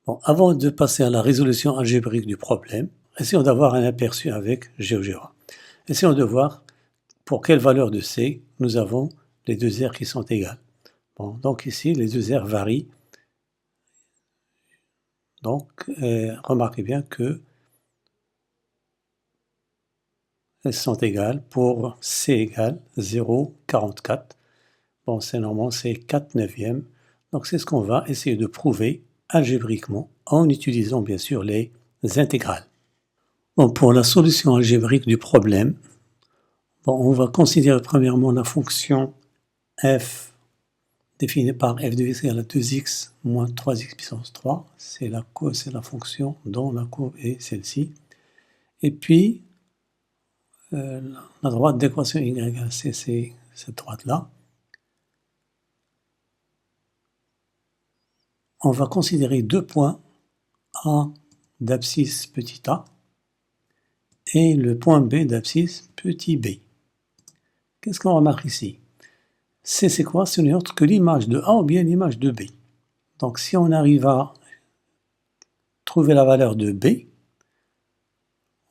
Bon, avant de passer à la résolution algébrique du problème, essayons d'avoir un aperçu avec GeoGebra. Essayons de voir pour quelle valeur de C nous avons les deux R qui sont égales. Bon, donc ici, les deux R varient. Donc, remarquez bien que elles sont égales pour C égale 0,44. Bon, c'est normal, c'est 4 neuvièmes. Donc, c'est ce qu'on va essayer de prouver algébriquement en utilisant bien sûr les intégrales. Bon, pour la solution algébrique du problème, bon, on va considérer premièrement la fonction f définie par f de x égale à 2x moins 3x puissance 3. C'est la fonction dont la courbe est celle-ci. Et puis, la droite d'équation y égale c, c'est cette droite-là. On va considérer deux points A d'abscisse petit a et le point B d'abscisse petit b. Qu'est-ce qu'on remarque ici? C, c'est quoi? Ce n'est autre que l'image de A ou bien l'image de B. Donc, si on arrive à trouver la valeur de B,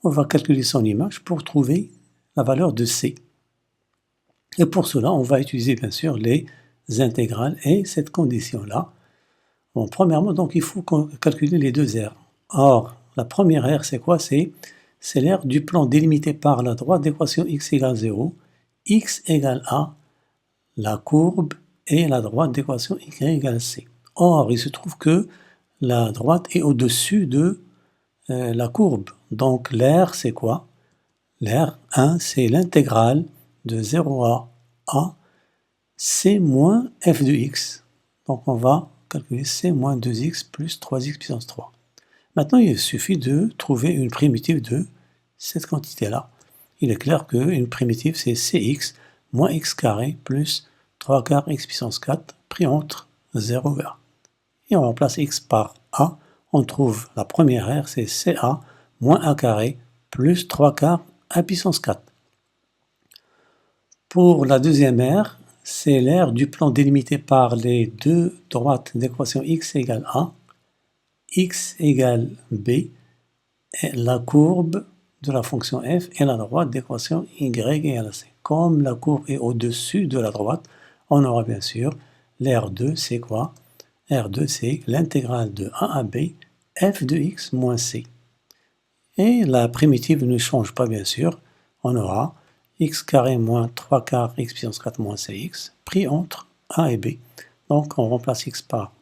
on va calculer son image pour trouver la valeur de C. Et pour cela, on va utiliser bien sûr les intégrales et cette condition-là. Bon, premièrement, donc, il faut calculer les deux R. Or, la première R, c'est quoi? C'est l'aire du plan délimité par la droite d'équation x égale 0, x égale a, la courbe et la droite d'équation y égale c. Or, il se trouve que la droite est au-dessus de la courbe. Donc, l'aire, c'est quoi? L'aire 1, c'est l'intégrale de 0 à a, c moins f de x. Donc, on va calculer c moins 2x plus 3x puissance 3. Maintenant, il suffit de trouver une primitive de cette quantité-là. Il est clair qu'une primitive, c'est cx moins x carré plus 3 quarts x puissance 4 pris entre 0 et a. Et on remplace x par a. On trouve la première R, c'est ca moins a carré plus 3 quarts a puissance 4. Pour la deuxième R, c'est l'aire du plan délimité par les deux droites d'équation x égale a, x égale b, et la courbe de la fonction f et la droite d'équation y égale à c. Comme la courbe est au-dessus de la droite, on aura bien sûr l'R2, c'est quoi? R2, c'est l'intégrale de a à b, f de x moins c. Et la primitive ne change pas bien sûr, on aura x carré moins 3 quarts x puissance 4 moins cx, pris entre a et b. Donc on remplace x par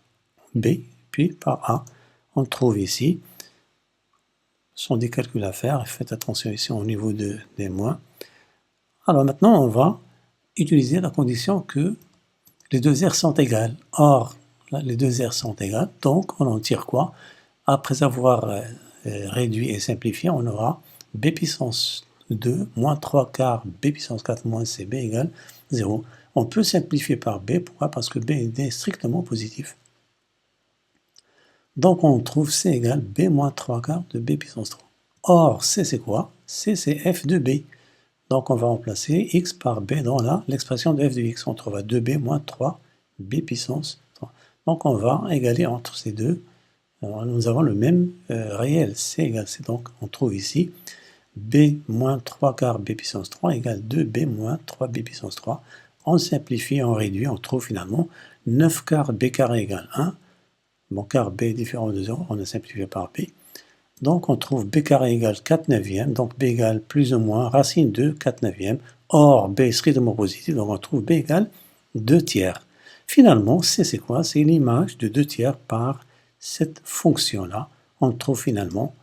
b, puis par a. On trouve ici, ce sont des calculs à faire, faites attention ici au niveau des moins. Alors maintenant on va utiliser la condition que les deux R sont égales. Or, là, les deux R sont égales, donc on en tire quoi? Après avoir réduit et simplifié, on aura b puissance 2 moins 3 quarts b puissance 4 moins cb égale 0. On peut simplifier par b, pourquoi? Parce que b est strictement positif. Donc on trouve c égale b moins 3 quarts de b puissance 3. Or, c c'est quoi? C c'est f de b. Donc on va remplacer x par b dans l'expression de f de x. On trouve à 2b moins 3b puissance 3. Donc on va égaler entre ces deux. Alors, nous avons le même réel, c égale c. Donc on trouve ici b moins 3 quarts b puissance 3 égale 2b moins 3b puissance 3. On simplifie, on réduit, on trouve finalement 9 quarts b carré égale 1. Bon, car b est différent de 0, on a simplifié par b. Donc on trouve b carré égale 4 neuvièmes, donc b égale plus ou moins racine de 4 neuvièmes. Or, b est strictement positif, donc on trouve b égale 2 tiers. Finalement, c c'est quoi? C'est l'image de 2 tiers par cette fonction-là. On trouve finalement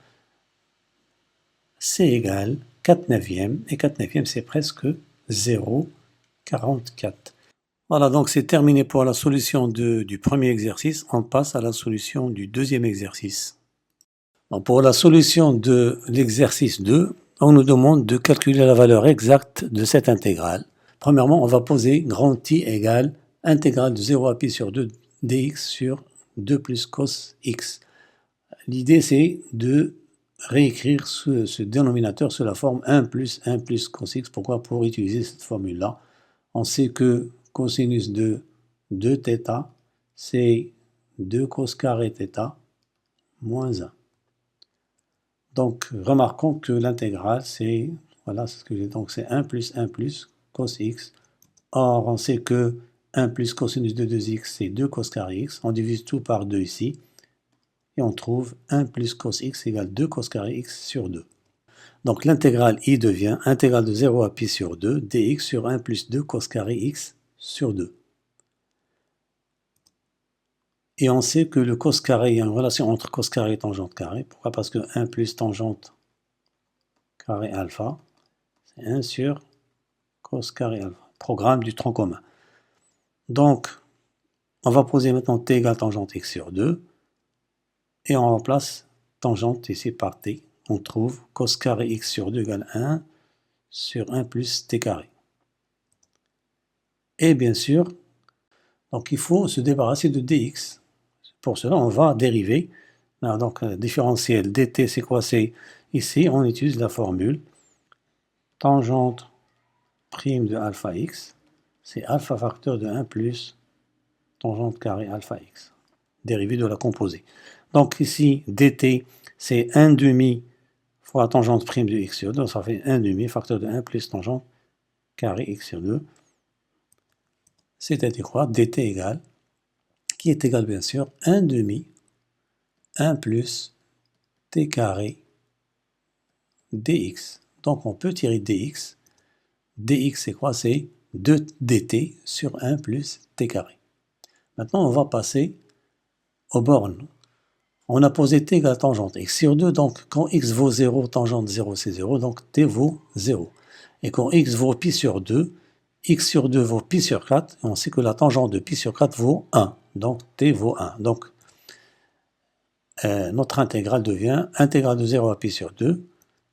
c égale 4 neuvièmes, et 4 neuvièmes c'est presque 0,44. Voilà, donc c'est terminé pour la solution du premier exercice. On passe à la solution du deuxième exercice. Bon, pour la solution de l'exercice 2, on nous demande de calculer la valeur exacte de cette intégrale. Premièrement, on va poser grand I égale intégrale de 0 à pi sur 2 dx sur 2 plus cos x. L'idée c'est de réécrire ce dénominateur sous la forme 1 plus cos x. Pourquoi? Pour utiliser cette formule-là. On sait que cosinus de 2θ, c'est 2 cos carré θ, moins 1. Donc, remarquons que l'intégrale, c'est, voilà, c'est ce que j'ai, donc c'est 1 plus cos x. Or, on sait que 1 plus cosinus de 2x, c'est 2 cos carré x. On divise tout par 2 ici. Et on trouve 1 plus cos x égale 2 cos carré x sur 2. Donc, l'intégrale i devient intégrale de 0 à pi sur 2, dx sur 1 plus 2 cos carré x sur 2. Et on sait que le cos carré, il y a une relation entre cos carré et tangente carré. Pourquoi? Parce que 1 plus tangente carré alpha, c'est 1 sur cos carré alpha. Programme du tronc commun. Donc, on va poser maintenant t égale tangente x sur 2. Et on remplace tangente ici par t. On trouve cos carré x sur 2 égale 1 sur 1 plus t carré. Et bien sûr, donc il faut se débarrasser de dx. Pour cela, on va dériver. Alors, donc, différentiel dt, c'est quoi? C'est ici, on utilise la formule tangente prime de alpha x, c'est alpha facteur de 1 plus tangente carré alpha x, dérivé de la composée. Donc ici, dt, c'est 1 demi fois tangente prime de x sur 2, ça fait 1 demi facteur de 1 plus tangente carré x sur 2. C'est-à-dire quoi? dt égale, qui est égal bien sûr, 1 demi 1 plus t carré dx. Donc on peut tirer dx. dx c'est quoi? C'est 2 dt sur 1 plus t carré. Maintenant on va passer aux bornes. On a posé t égale tangente x sur 2, donc quand x vaut 0, tangente 0 c'est 0, donc t vaut 0. Et quand x vaut pi sur 2, x sur 2 vaut pi sur 4, et on sait que la tangente de pi sur 4 vaut 1, donc t vaut 1. Donc notre intégrale devient intégrale de 0 à pi sur 2.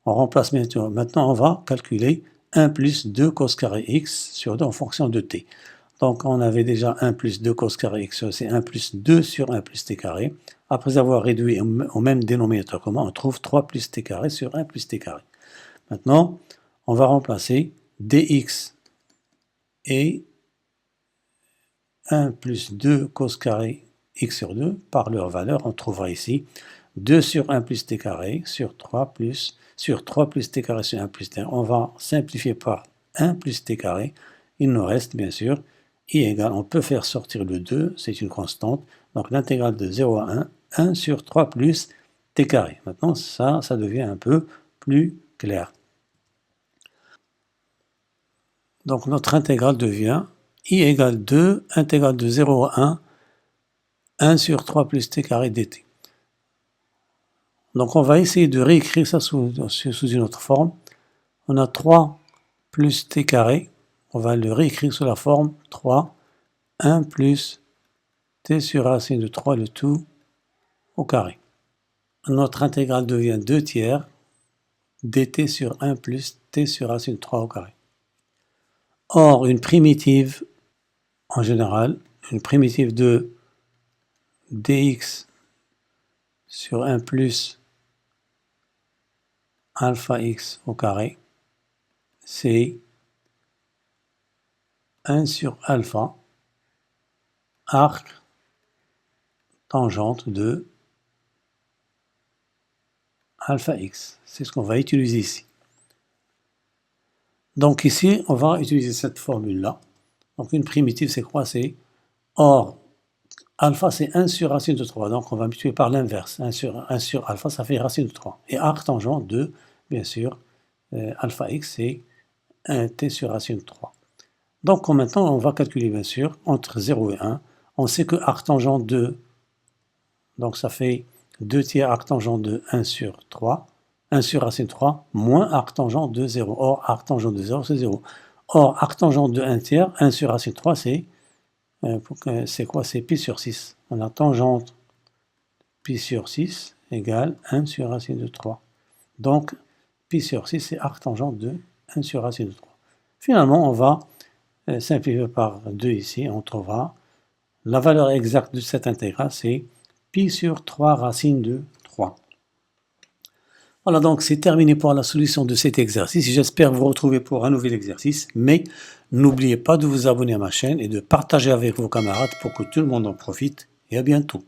On remplace maintenant, on va calculer 1 plus 2 cos carré x sur 2 en fonction de t. Donc on avait déjà 1 plus 2 cos carré x, c'est 1 plus 2 sur 1 plus t carré. Après avoir réduit au même dénominateur commun, on trouve 3 plus t carré sur 1 plus t carré. Maintenant, on va remplacer dx et 1 plus 2 cos carré x sur 2 par leur valeur. On trouvera ici 2 sur 1 plus t carré sur 3 plus t carré sur 1 plus t. On va simplifier par 1 plus t carré. Il nous reste bien sûr i égale, on peut faire sortir le 2, c'est une constante. Donc l'intégrale de 0 à 1, 1 sur 3 plus t carré. Maintenant ça devient un peu plus clair. Donc notre intégrale devient i égale 2, intégrale de 0 à 1, 1 sur 3 plus t carré dt. Donc on va essayer de réécrire ça sous une autre forme. On a 3 plus t carré, on va le réécrire sous la forme 3, 1 plus t sur racine de 3, le tout au carré. Notre intégrale devient 2 tiers dt sur 1 plus t sur racine de 3 au carré. Or, une primitive, en général, une primitive de dx sur 1 plus alpha x au carré, c'est 1 sur alpha arc tangente de alpha x. C'est ce qu'on va utiliser ici. Donc ici, on va utiliser cette formule-là. Donc une primitive, c'est quoi? C'est or, alpha, c'est 1 sur racine de 3. Donc on va multiplier par l'inverse. 1 sur alpha, ça fait racine de 3. Et arc tangente de, bien sûr, alpha x, c'est 1 t sur racine de 3. Donc maintenant, on va calculer, bien sûr, entre 0 et 1. On sait que arc tangente de, donc ça fait 2 tiers arc tangente de 1 sur 3. 1 sur racine de 3 moins arc tangente de 0. Or, arc tangente de 0, c'est 0. Or, arc tangente de 1 tiers, 1 sur racine de 3, c'est quoi? C'est pi sur 6. On a tangente pi sur 6 égale 1 sur racine de 3. Donc, pi sur 6, c'est arc tangente de 1 sur racine de 3. Finalement, on va simplifier par 2 ici. On trouvera la valeur exacte de cette intégrale, c'est pi sur 3 racine de 3. Voilà, donc c'est terminé pour la solution de cet exercice. J'espère vous retrouver pour un nouvel exercice, mais n'oubliez pas de vous abonner à ma chaîne et de partager avec vos camarades pour que tout le monde en profite. Et à bientôt.